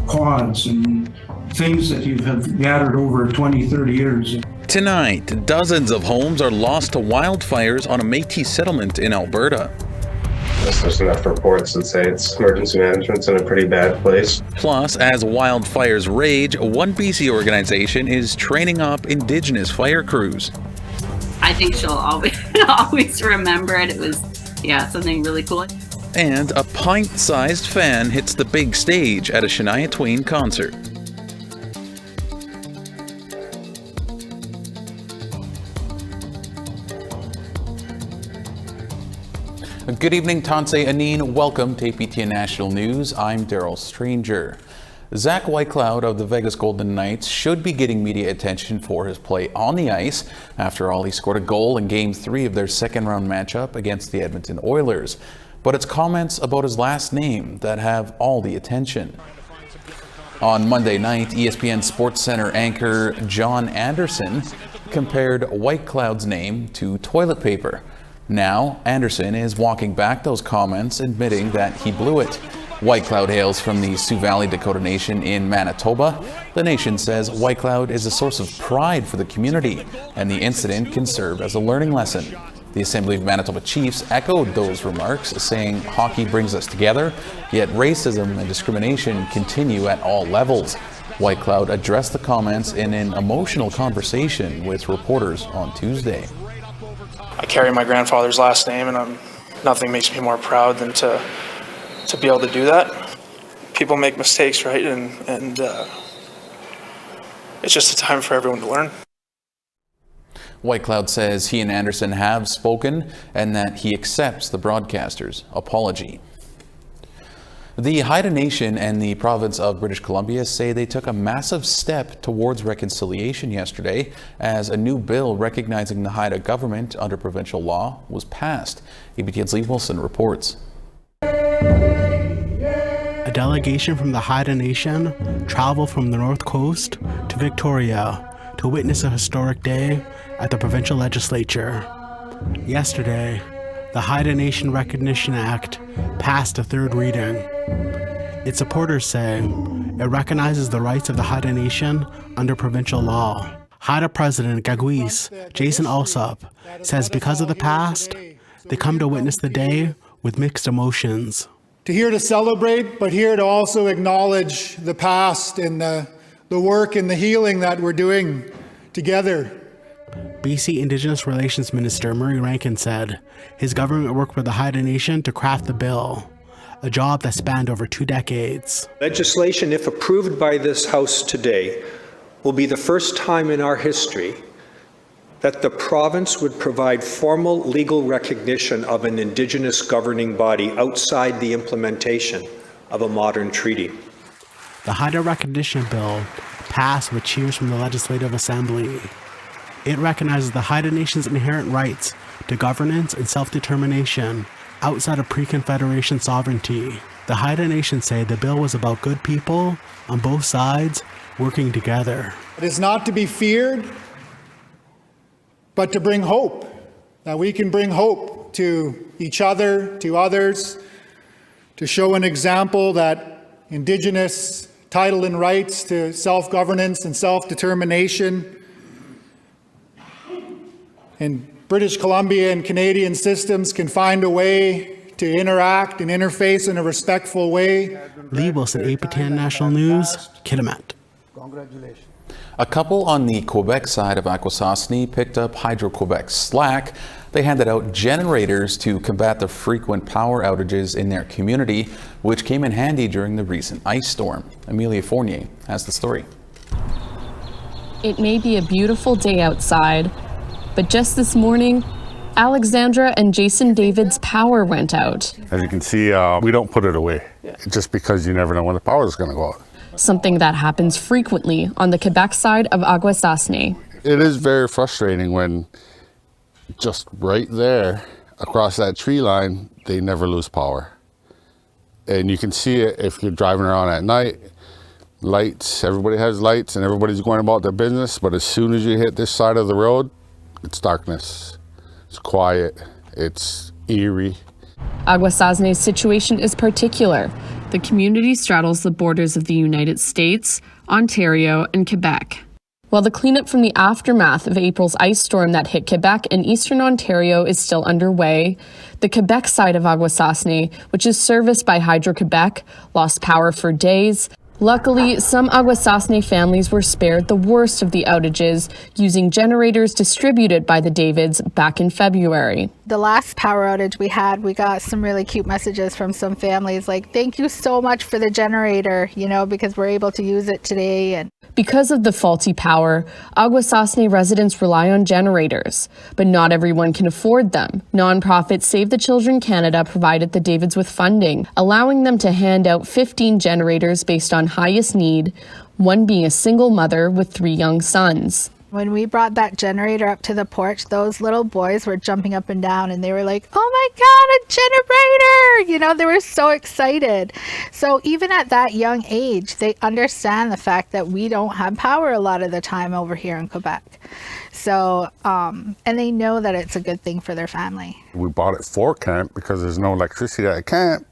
quads and things that you have gathered over 20, 30 years. Tonight, dozens of homes are lost to wildfires on a Métis settlement in Alberta. There's enough reports that say emergency management's in a pretty bad place. Plus, as wildfires rage, one BC organization is training up Indigenous fire crews. I think she'll always remember it. It was, something really cool. And a pint-sized fan hits the big stage at a Shania Twain concert. Good evening, Tanse Anine. Welcome to APTN National News. I'm Daryl Stranger. Zach Whitecloud of the Vegas Golden Knights should be getting media attention for his play on the ice. After all, he scored a goal in Game 3 of their second-round matchup against the Edmonton Oilers. But it's comments about his last name that have all the attention. On Monday night, ESPN SportsCenter anchor John Anderson compared Whitecloud's name to toilet paper. Now, Anderson is walking back those comments, admitting that he blew it. Whitecloud hails from the Sioux Valley Dakota Nation in Manitoba. The nation says Whitecloud is a source of pride for the community, and the incident can serve as a learning lesson. The Assembly of Manitoba Chiefs echoed those remarks, saying hockey brings us together, yet racism and discrimination continue at all levels. Whitecloud addressed the comments in an emotional conversation with reporters on Tuesday. I carry my grandfather's last name, and nothing makes me more proud than to be able to do that. People make mistakes, right? And it's just a time for everyone to learn. Whitecloud says he and Anderson have spoken and that he accepts the broadcaster's apology. The Haida Nation and the province of British Columbia say they took a massive step towards reconciliation yesterday as a new bill recognizing the Haida government under provincial law was passed. APTN's Lee Wilson reports. A delegation from the Haida Nation traveled from the North Coast to Victoria to witness a historic day at the provincial legislature. Yesterday, the Haida Nation Recognition Act passed a third reading. Its supporters say it recognizes the rights of the Haida Nation under provincial law. Haida President Gagwis Jason Alsop says because of the past, they come to witness the day with mixed emotions. To here to celebrate, but here to also acknowledge the past and the work and the healing that we're doing together. BC Indigenous Relations Minister Murray Rankin said his government worked with the Haida Nation to craft the bill, a job that spanned over 2 decades. Legislation, if approved by this House today, will be the first time in our history that the province would provide formal legal recognition of an Indigenous governing body outside the implementation of a modern treaty. The Haida Recognition Bill passed with cheers from the Legislative Assembly. It recognizes the Haida Nation's inherent rights to governance and self-determination outside of pre-Confederation sovereignty. The Haida Nation say the bill was about good people on both sides working together. It is not to be feared, but to bring hope. That we can bring hope to each other, to others, to show an example that Indigenous title and rights to self-governance and self-determination and British Columbia and Canadian systems can find a way to interact and interface in a respectful way. Lee Wilson, APTN National News, Kitimat. Congratulations. A couple on the Quebec side of Akwesasne picked up Hydro-Quebec's slack. They handed out generators to combat the frequent power outages in their community, which came in handy during the recent ice storm. Amelia Fournier has the story. It may be a beautiful day outside, but just this morning, Alexandra and Jason David's power went out. As you can see, we don't put it away, just because you never know when the power is going to go out. Something that happens frequently on the Quebec side of Akwesasne. It is very frustrating when just right there across that tree line, they never lose power. And you can see it if you're driving around at night. Lights, everybody has lights and everybody's going about their business, but as soon as you hit this side of the road, it's darkness, it's quiet, it's eerie. Akwesasne's situation is particular. The community straddles the borders of the United States, Ontario, and Quebec. While the cleanup from the aftermath of April's ice storm that hit Quebec and eastern Ontario is still underway, the Quebec side of Akwesasne, which is serviced by Hydro-Quebec, lost power for days. Luckily, some Akwesasne families were spared the worst of the outages, using generators distributed by the Davids back in February. The last power outage we had, we got some really cute messages from some families like, thank you so much for the generator, because we're able to use it today. And because of the faulty power, Akwesasne residents rely on generators, but not everyone can afford them. Nonprofit Save the Children Canada provided the Davids with funding, allowing them to hand out 15 generators based on highest need, one being a single mother with 3 young sons. when we brought that generator up to the porch, those little boys were jumping up and down and they were like, oh my God, a generator! You know, they were so excited. So even at that young age, they understand the fact that we don't have power a lot of the time over here in Quebec. So, and they know that it's a good thing for their family. We bought it for camp because there's no electricity at camp.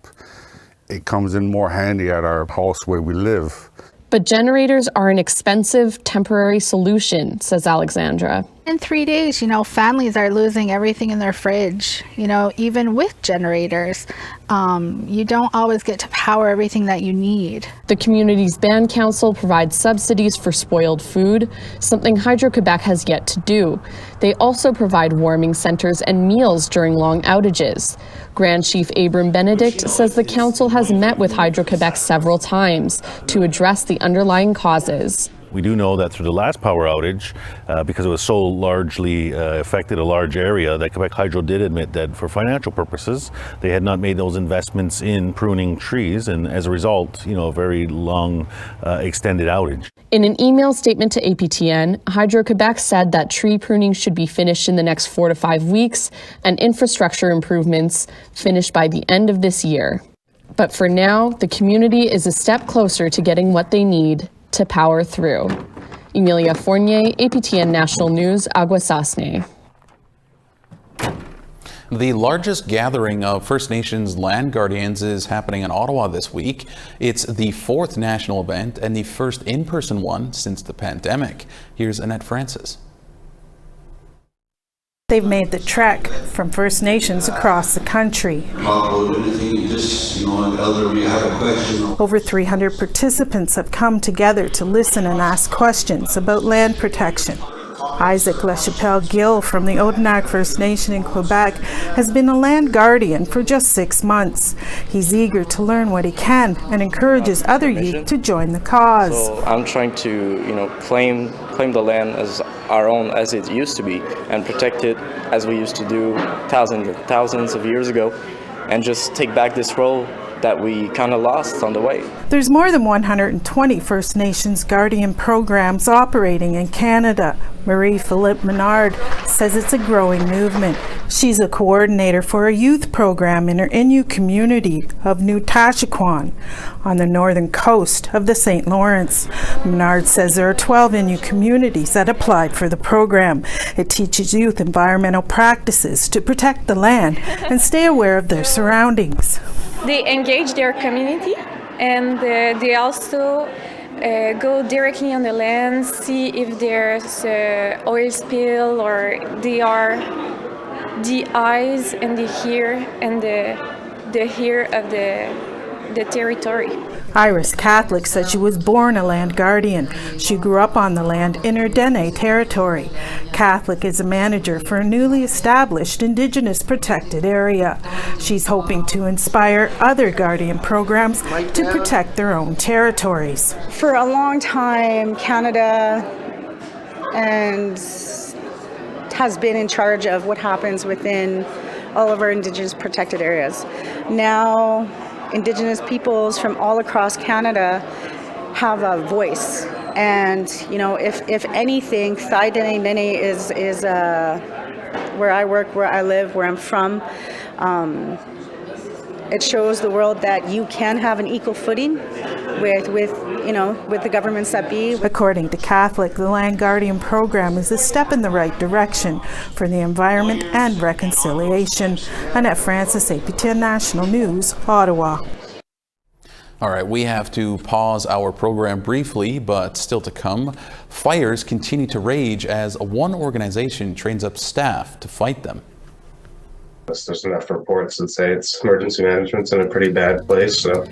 It comes in more handy at our house where we live. But generators are an expensive, temporary solution, says Alexandra. In 3 days, you know, families are losing everything in their fridge. You know, even with generators, you don't always get to power everything that you need. The community's band council provides subsidies for spoiled food, something Hydro-Quebec has yet to do. They also provide warming centers and meals during long outages. Grand Chief Abram Benedict says the council has met with Hydro-Quebec several times to address the underlying causes. We do know that through the last power outage, because it was so largely affected a large area, that Quebec Hydro did admit that for financial purposes, they had not made those investments in pruning trees, and as a result, you know, a very long extended outage. In an email statement to APTN, Hydro-Quebec said that tree pruning should be finished in the next 4 to 5 weeks and infrastructure improvements finished by the end of this year. But for now, the community is a step closer to getting what they need to power through. Emilia Fournier, APTN National News, Akwesasne. The largest gathering of First Nations land guardians is happening in Ottawa this week. It's the 4th national event and the first in-person one since the pandemic. Here's Annette Francis. They've made the trek from First Nations across the country. Over 300 participants have come together to listen and ask questions about land protection. Isaac LaChapelle-Gill from the Odanak First Nation in Quebec has been a land guardian for just 6 months. He's eager to learn what he can and encourages other youth to join the cause. So I'm trying to, claim the land as our own as it used to be and protect it as we used to do thousands of years ago, and just take back this role that we kind of lost on the way. There's more than 120 First Nations Guardian programs operating in Canada. Marie-Philippe Menard says it's a growing movement. She's a coordinator for a youth program in her Innu community of New Tashiquan on the northern coast of the St. Lawrence. Menard says there are 12 Innu communities that applied for the program. It teaches youth environmental practices to protect the land and stay aware of their surroundings. They engage their community, and they also go directly on the land, see if there's oil spill, or they are the eyes and the ear and the ear of the territory. Iris Catholic said she was born a land guardian. She grew up on the land in her Dene territory. Catholic is a manager for a newly established Indigenous protected area. She's hoping to inspire other guardian programs to protect their own territories. For a long time, Canada has been in charge of what happens within all of our Indigenous protected areas. Now, Indigenous peoples from all across Canada have a voice, and if anything, Thai Dene Nene is where I work, where I live, where I'm from. It shows the world that you can have an equal footing with the governments that be. According to Catholic, the Land Guardian program is a step in the right direction for the environment and reconciliation. Annette Francis, APTN National News, Ottawa. All right, we have to pause our program briefly, but still to come, fires continue to rage as one organization trains up staff to fight them. There's enough reports that say it's emergency management's in a pretty bad place, so.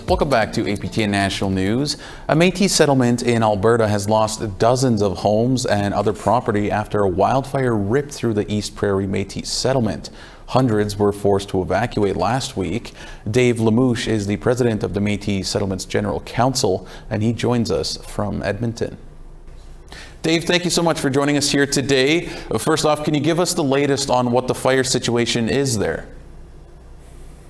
Welcome back to APTN National News. A Métis settlement in Alberta has lost dozens of homes and other property after a wildfire ripped through the East Prairie Métis settlement. Hundreds were forced to evacuate last week. Dave Lamouche is the president of the Métis Settlements General Council, and he joins us from Edmonton. Dave, thank you so much for joining us here today. First off, can you give us the latest on what the fire situation is there?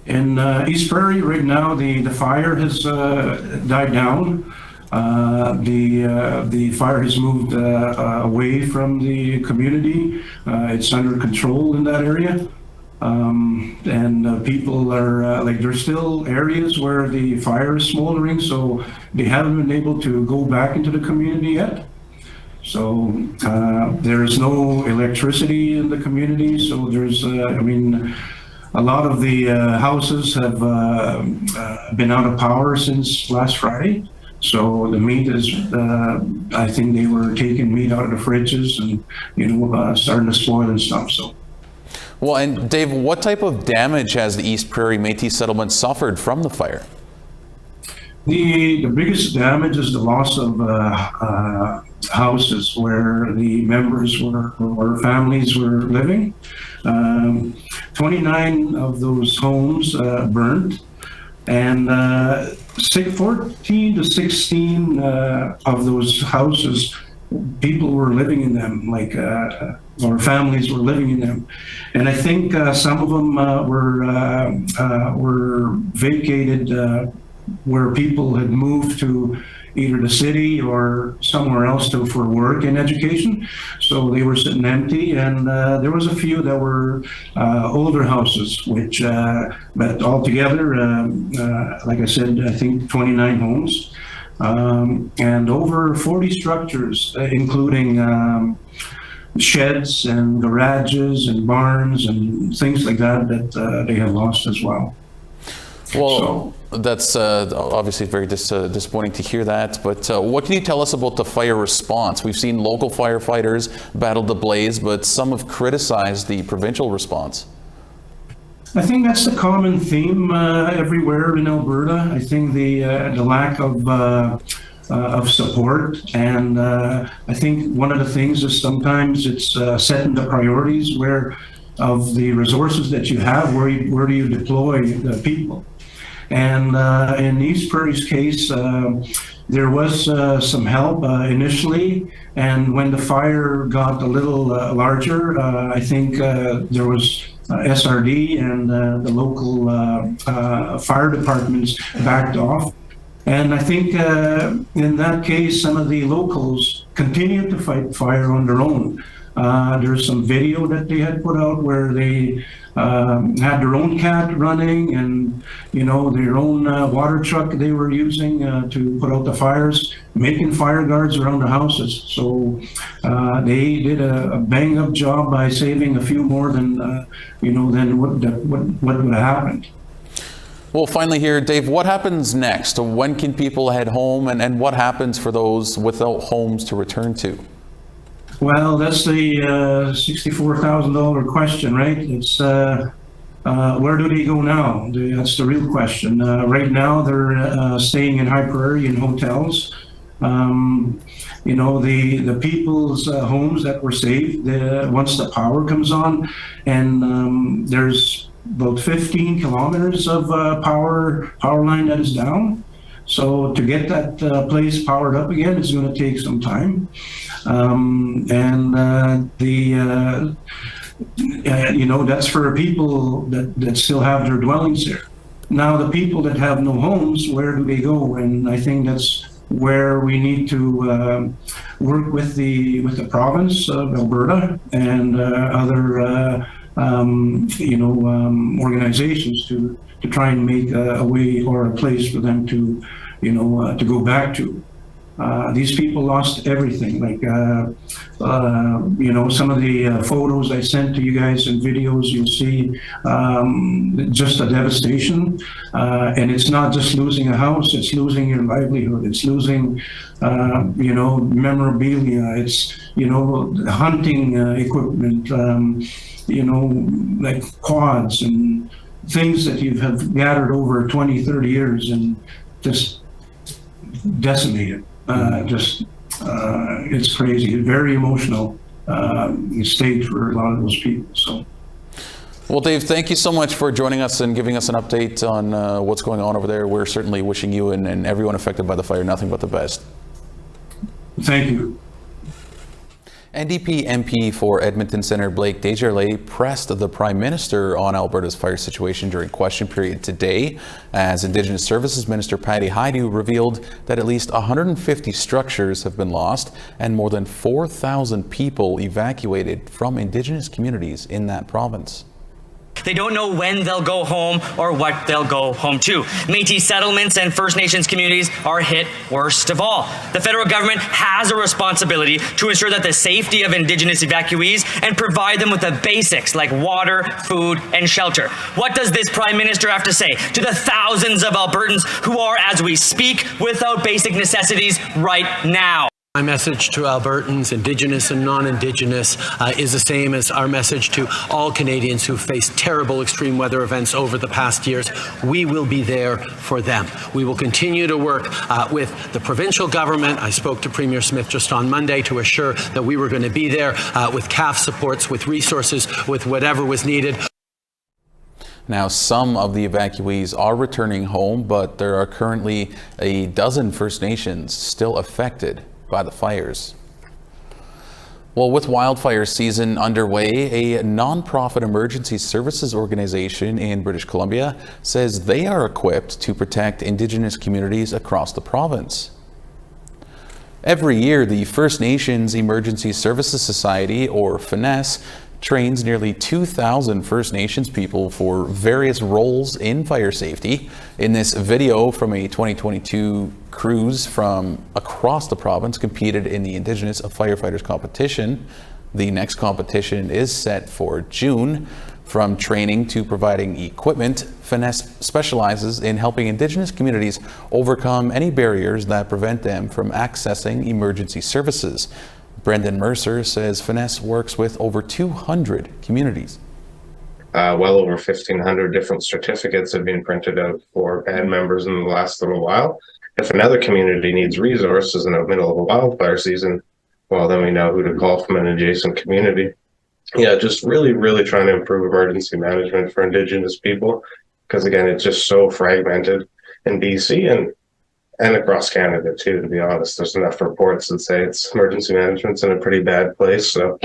In East Prairie right now, the fire has died down. The fire has moved away from the community. It's under control in that area. And people are there's still areas where the fire is smoldering, so they haven't been able to go back into the community yet. So there is no electricity in the community, so there's a lot of the houses have been out of power since last Friday. So the meat is, I think they were taking meat out of the fridges and, starting to spoil and stuff. So. Well, and Dave, what type of damage has the East Prairie Métis settlement suffered from the fire? The biggest damage is the loss of houses where the members or families were living. 29 of those homes burnt. And 14 to 16 of those houses, people were living in them, or families were living in them. And I think some of them were vacated where people had moved to either the city or somewhere else for work and education. So they were sitting empty, and there was a few that were older houses, which, but altogether, like I said, I think 29 homes, and over 40 structures, including sheds and garages and barns and things like that they have lost as well. Well, that's obviously very disappointing to hear that, but what can you tell us about the fire response? We've seen local firefighters battle the blaze, but some have criticized the provincial response. I think that's the common theme everywhere in Alberta. I think the lack of support, and I think one of the things is sometimes it's setting the priorities where of the resources that you have, where do you deploy the people. And in East Prairie's case, there was some help initially, and when the fire got a little larger, I think there was SRD and the local fire departments backed off. And I think in that case, some of the locals continued to fight fire on their own. There's some video that they had put out where they had their own cat running, and their own water truck they were using to put out the fires, making fire guards around the houses. So they did a bang up job by saving a few more than what would have happened. Well, finally here, Dave, what happens next? When can people head home, and what happens for those without homes to return to? Well, that's the $64,000 question, right? It's where do they go now? That's the real question. Right now, they're staying in High Prairie in hotels. The people's homes that were saved once the power comes on, and there's about 15 kilometers of power line that is down. So to get that place powered up again is going to take some time. That's for people that still have their dwellings there. Now, the people that have no homes, where do they go? And I think that's where we need to work with the province of Alberta and other organizations to try and make a way or a place for them to go back to. These people lost everything. Some of the photos I sent to you guys and videos, you'll see just a devastation. And it's not just losing a house, it's losing your livelihood. It's losing, memorabilia. It's, hunting equipment, like quads and things that you have gathered over 20, 30 years and just decimated. It's crazy. Very emotional stage for a lot of those people. So. Well, Dave, thank you so much for joining us and giving us an update on what's going on over there. We're certainly wishing you and everyone affected by the fire nothing but the best. Thank you. NDP MP for Edmonton Centre Blake Desjardins pressed the Prime Minister on Alberta's fire situation during question period today, as Indigenous Services Minister Patty Haida revealed that at least 150 structures have been lost and more than 4,000 people evacuated from Indigenous communities in that province. They don't know when they'll go home or what they'll go home to. Métis settlements and First Nations communities are hit worst of all. The federal government has a responsibility to ensure that the safety of Indigenous evacuees and provide them with the basics like water, food, and shelter. What does this Prime Minister have to say to the thousands of Albertans who are, as we speak, without basic necessities right now? My message to Albertans, Indigenous and non-Indigenous, is the same as our message to all Canadians who faced terrible extreme weather events over the past years. We will be there for them. We will continue to work with the provincial government. I spoke to Premier Smith just on Monday to assure that we were going to be there with CAF supports, with resources, with whatever was needed. Now, some of the evacuees are returning home, but there are currently a dozen First Nations still affected by the fires. Well, with wildfire season underway, a non-profit emergency services organization in British Columbia says they are equipped to protect Indigenous communities across the province. Every year, the First Nations Emergency Services Society, or FNES, trains nearly 2,000 First Nations people for various roles in fire safety. In this video from a 2022 crews from across the province competed in the Indigenous Firefighters competition. The next competition is set for June. From training to providing equipment, FNES specializes in helping Indigenous communities overcome any barriers that prevent them from accessing emergency services. Brendan Mercer says FNES works with over 200 communities. Well over 1,500 different certificates have been printed out for band members in the last little while. If another community needs resources in the middle of a wildfire season, well, then we know who to call from an adjacent community. Yeah, just really trying to improve emergency management for Indigenous people, because again, it's just so fragmented in BC and across Canada too, to be honest. There's enough reports that say it's emergency management's in a pretty bad place. So.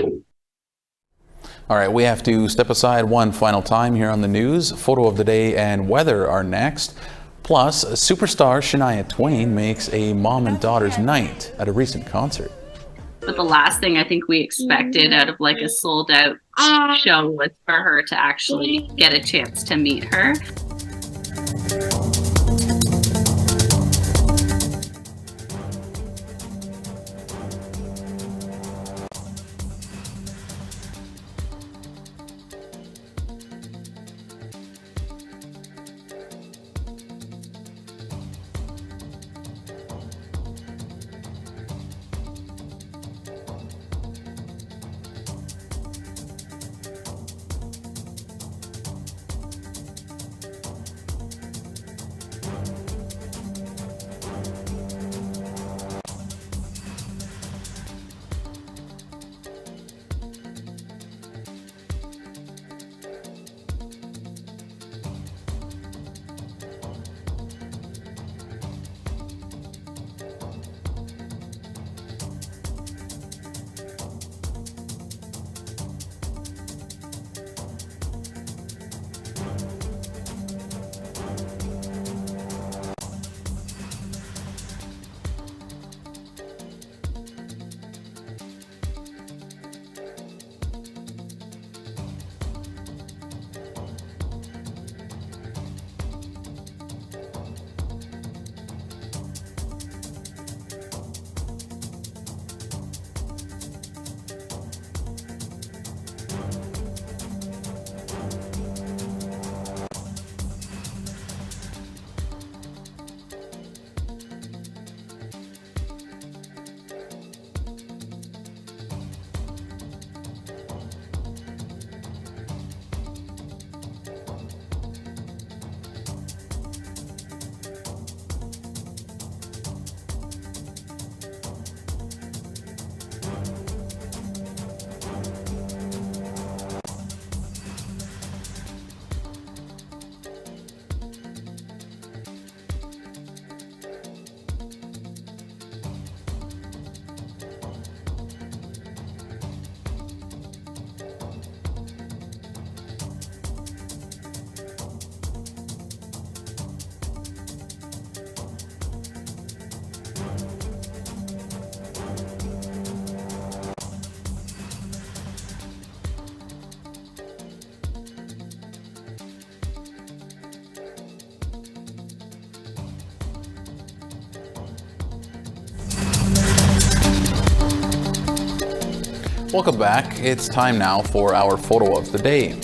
All right, we have to step aside one final time here on the news. Photo of the day and weather are next. Plus, superstar Shania Twain makes a mom and daughter's night at a recent concert. But the last thing I think we expected out of like a sold out show was for her to actually get a chance to meet her. Welcome back. It's time now for our photo of the day.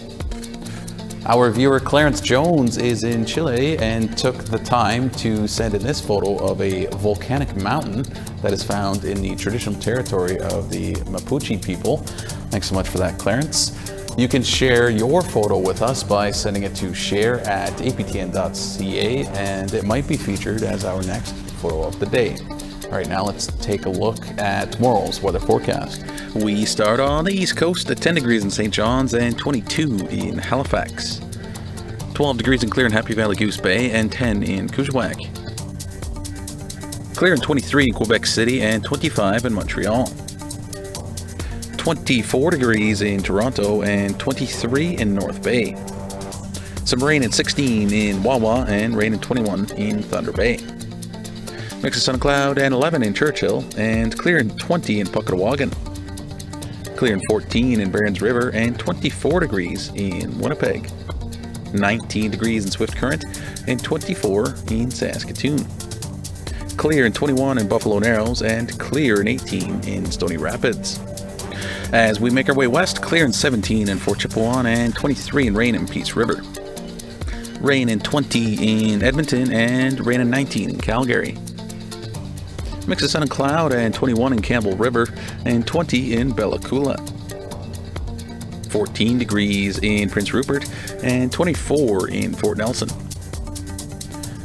Our viewer Clarence Jones is in Chile and took the time to send in this photo of a volcanic mountain that is found in the traditional territory of the Mapuche people. Thanks so much for that, Clarence. You can share your photo with us by sending it to share@aptn.ca, and it might be featured as our next photo of the day. All right, now let's take a look at tomorrow's weather forecast. We start on the East Coast at 10 degrees in St. John's and 22 in Halifax. 12 degrees in Clear and Happy Valley Goose Bay and 10 in Coujawak. Clear and 23 in Quebec City and 25 in Montreal. 24 degrees in Toronto and 23 in North Bay. Some rain at 16 in Wawa and rain at 21 in Thunder Bay. Mix of sun and cloud and 11 in Churchill and clear and 20 in Puckawagan. Clear and 14 in Barons River and 24 degrees in Winnipeg. 19 degrees in Swift Current and 24 in Saskatoon. Clear and 21 in Buffalo Narrows and clear and 18 in Stony Rapids. As we make our way west, clear and 17 in Fort Chipewyan and 23 in rain in Peace River. Rain and 20 in Edmonton and rain and 19 in Calgary. Mix of sun and cloud and 21 in Campbell River and 20 in Bella Coola. 14 degrees in Prince Rupert and 24 in Fort Nelson.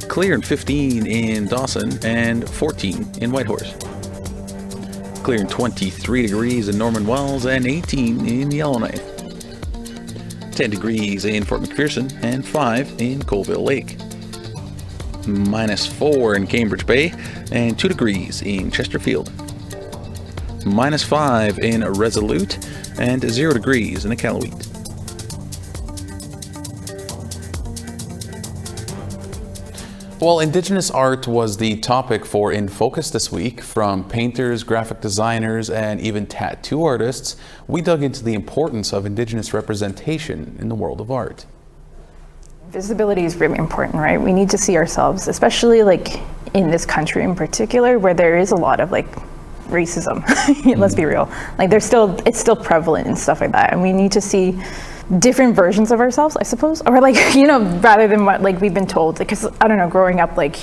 Clear and 15 in Dawson and 14 in Whitehorse. Clear and 23 degrees in Norman Wells and 18 in Yellowknife. 10 degrees in Fort McPherson and 5 in Colville Lake. -4 in Cambridge Bay and 2 degrees in Chesterfield. -5 in Resolute and 0 degrees in Iqaluit. Well, Indigenous art was the topic for In Focus this week. From painters, graphic designers, and even tattoo artists, we dug into the importance of Indigenous representation in the world of art. Visibility is really important, right? We need to see ourselves, especially like in this country in particular, where there is a lot of like racism. Let's be real. Like it's still prevalent and stuff like that. And we need to see different versions of ourselves, I suppose, or like, rather than what like we've been told, because I don't know, growing up, like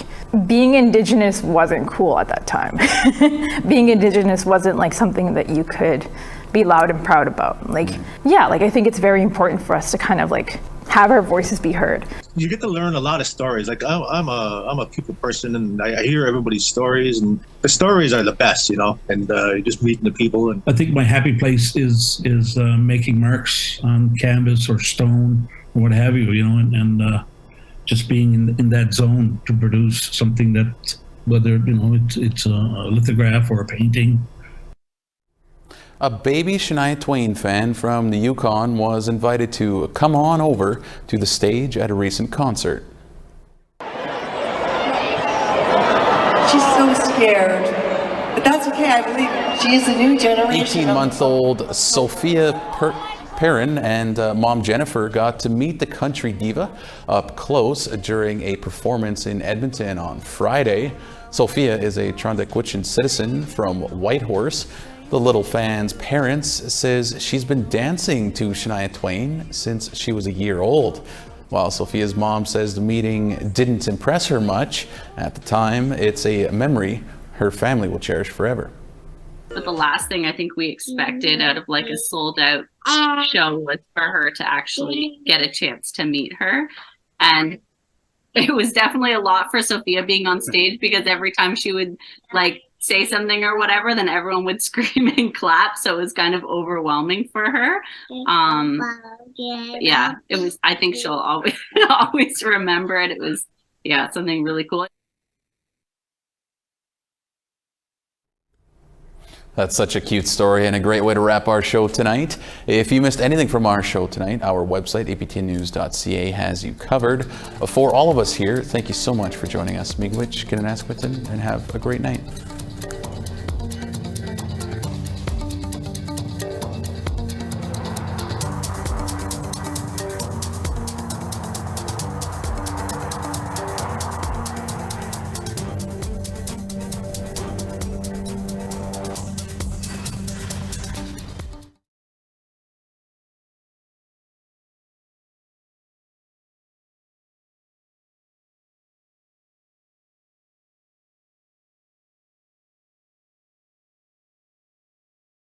being Indigenous wasn't cool at that time. Being Indigenous wasn't like something that you could be loud and proud about. Like, yeah, like I think it's very important for us to kind of like have our voices be heard. You get to learn a lot of stories. Like I'm a people person, and I hear everybody's stories, and the stories are the best, and just meeting the people. And I think my happy place is making marks on canvas or stone or what have you, and just being in that zone to produce something that, whether it's a lithograph or a painting. A baby Shania Twain fan from the Yukon was invited to come on over to the stage at a recent concert. She's so scared, but that's okay. I believe she is a new generation. 18-month-old Sophia Perrin and mom Jennifer got to meet the country diva up close during a performance in Edmonton on Friday. Sophia is a Trondequitchin citizen from Whitehorse. The little fan's parents says she's been dancing to Shania Twain since she was a year old. While Sophia's mom says the meeting didn't impress her much at the time, it's a memory her family will cherish forever. But the last thing I think we expected out of like a sold out show was for her to actually get a chance to meet her. And it was definitely a lot for Sophia being on stage, because every time she would like say something or whatever, then everyone would scream and clap. So it was kind of overwhelming for her. Yeah, it was, I think she'll always remember it. It was, yeah, something really cool. That's such a cute story and a great way to wrap our show tonight. If you missed anything from our show tonight, our website, aptnnews.ca, has you covered. For all of us here, thank you so much for joining us. Miigwech, Kinanaskwitin, and have a great night.